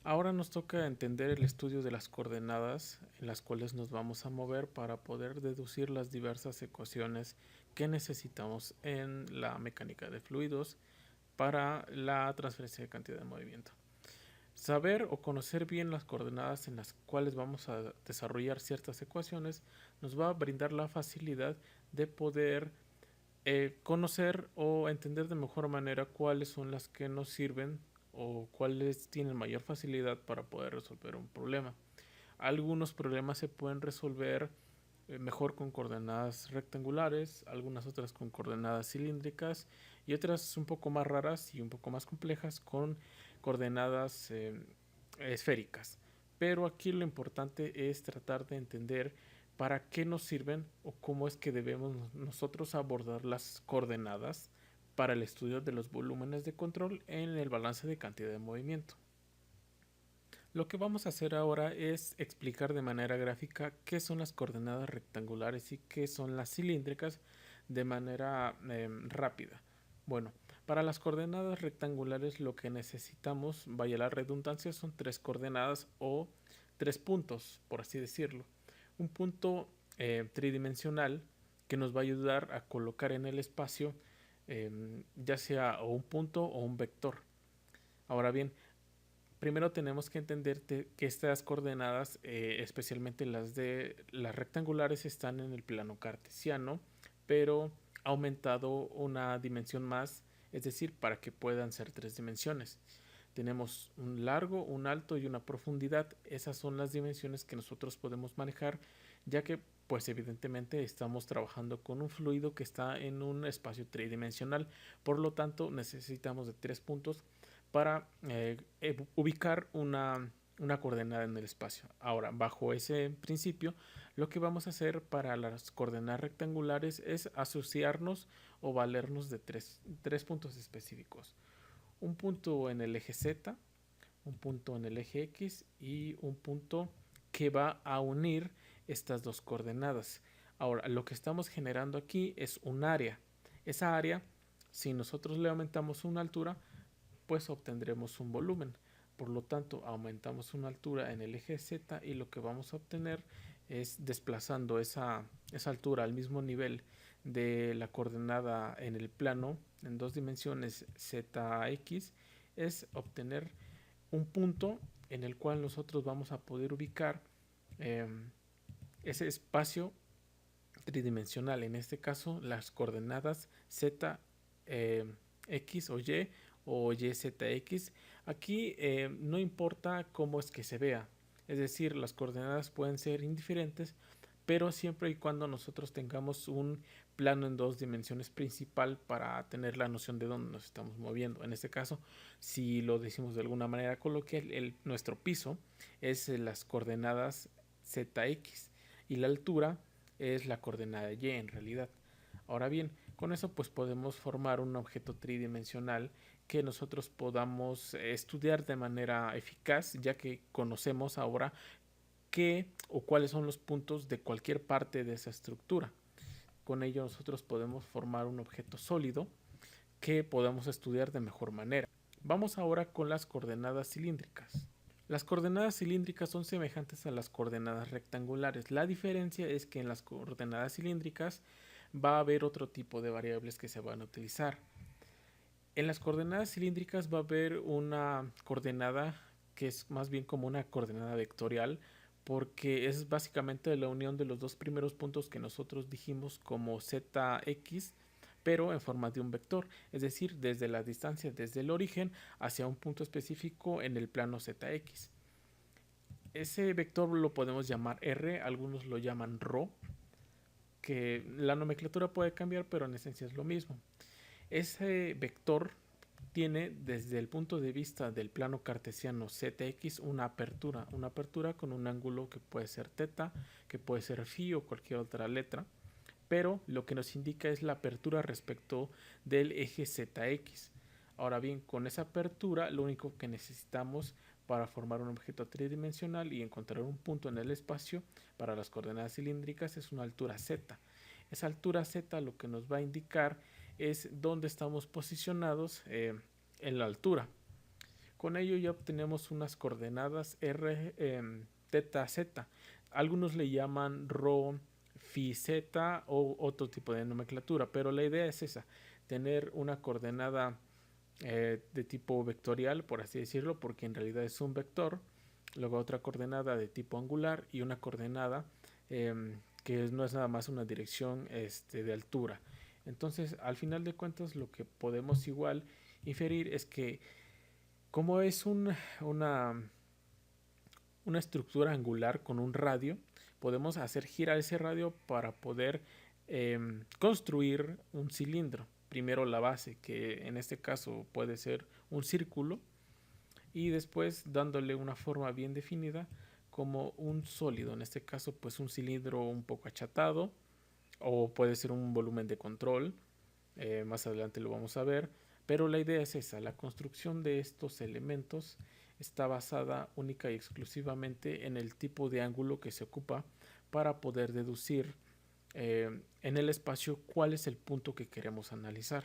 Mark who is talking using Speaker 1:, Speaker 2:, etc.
Speaker 1: Ahora nos toca entender el estudio de las coordenadas en las cuales nos vamos a mover para poder deducir las diversas ecuaciones que necesitamos en la mecánica de fluidos para la transferencia de cantidad de movimiento. Saber o conocer bien las coordenadas en las cuales vamos a desarrollar ciertas ecuaciones nos va a brindar la facilidad de poder conocer o entender de mejor manera cuáles son las que nos sirven o cuáles tienen mayor facilidad para poder resolver un problema. Algunos problemas se pueden resolver mejor con coordenadas rectangulares, algunas otras con coordenadas cilíndricas y otras un poco más raras y un poco más complejas con coordenadas esféricas. Pero aquí lo importante es tratar de entender para qué nos sirven o cómo es que debemos nosotros abordar las coordenadas para el estudio de los volúmenes de control en el balance de cantidad de movimiento. Lo que vamos a hacer ahora es explicar de manera gráfica qué son las coordenadas rectangulares y qué son las cilíndricas de manera rápida. Bueno, para las coordenadas rectangulares lo que necesitamos, vaya la redundancia, son tres coordenadas o tres puntos, por así decirlo. Un punto tridimensional que nos va a ayudar a colocar en el espacio ya sea o un punto o un vector. Ahora bien, primero tenemos que entender que estas coordenadas, especialmente las de las rectangulares, están en el plano cartesiano, pero ha aumentado una dimensión más, es decir, para que puedan ser tres dimensiones. Tenemos un largo, un alto y una profundidad. Esas son las dimensiones que nosotros podemos manejar, ya que pues evidentemente estamos trabajando con un fluido que está en un espacio tridimensional. Por lo tanto, necesitamos de tres puntos para ubicar una coordenada en el espacio. Ahora, bajo ese principio, lo que vamos a hacer para las coordenadas rectangulares es asociarnos o valernos de tres puntos específicos. Un punto en el eje Z, un punto en el eje X y un punto que va a unir estas dos coordenadas. Ahora, lo que estamos generando aquí es un área. Esa área, si nosotros le aumentamos una altura, pues obtendremos un volumen. Por lo tanto, aumentamos una altura en el eje Z y lo que vamos a obtener es desplazando esa altura al mismo nivel de la coordenada en el plano en dos dimensiones ZX, es obtener un punto en el cual nosotros vamos a poder ubicar eh, ese espacio tridimensional, en este caso las coordenadas Z, X o YZX. Aquí no importa cómo es que se vea, es decir, las coordenadas pueden ser indiferentes, pero siempre y cuando nosotros tengamos un plano en dos dimensiones principal para tener la noción de dónde nos estamos moviendo. En este caso, si lo decimos de alguna manera coloquial, nuestro piso es las coordenadas ZX y la altura es la coordenada y en realidad. Ahora bien, con eso pues podemos formar un objeto tridimensional que nosotros podamos estudiar de manera eficaz, ya que conocemos ahora qué o cuáles son los puntos de cualquier parte de esa estructura. Con ello nosotros podemos formar un objeto sólido que podamos estudiar de mejor manera. Vamos ahora con las coordenadas cilíndricas. Las coordenadas cilíndricas son semejantes a las coordenadas rectangulares. La diferencia es que en las coordenadas cilíndricas va a haber otro tipo de variables que se van a utilizar. En las coordenadas cilíndricas va a haber una coordenada que es más bien como una coordenada vectorial, porque es básicamente la unión de los dos primeros puntos que nosotros dijimos como zx, pero en forma de un vector, es decir, desde la distancia desde el origen hacia un punto específico en el plano zx. Ese vector lo podemos llamar r, algunos lo llaman ρ, que la nomenclatura puede cambiar, pero en esencia es lo mismo. Ese vector tiene desde el punto de vista del plano cartesiano zx una apertura con un ángulo que puede ser teta, que puede ser phi o cualquier otra letra, pero lo que nos indica es la apertura respecto del eje zx. Ahora bien, con esa apertura lo único que necesitamos para formar un objeto tridimensional y encontrar un punto en el espacio para las coordenadas cilíndricas es una altura z. Esa altura z lo que nos va a indicar es dónde estamos posicionados en la altura. Con ello ya obtenemos unas coordenadas r, teta, z. Algunos le llaman rho, phi, z o otro tipo de nomenclatura, pero la idea es esa, tener una coordenada de tipo vectorial, por así decirlo, porque en realidad es un vector, luego otra coordenada de tipo angular y una coordenada que no es nada más una dirección de altura. Entonces, al final de cuentas, lo que podemos igual inferir es que como es una estructura angular con un radio, podemos hacer girar ese radio para poder construir un cilindro. Primero la base, que en este caso puede ser un círculo, y después dándole una forma bien definida como un sólido, en este caso pues un cilindro un poco achatado, o puede ser un volumen de control, más adelante lo vamos a ver, pero la idea es esa, la construcción de estos elementos está basada única y exclusivamente en el tipo de ángulo que se ocupa para poder deducir en el espacio cuál es el punto que queremos analizar.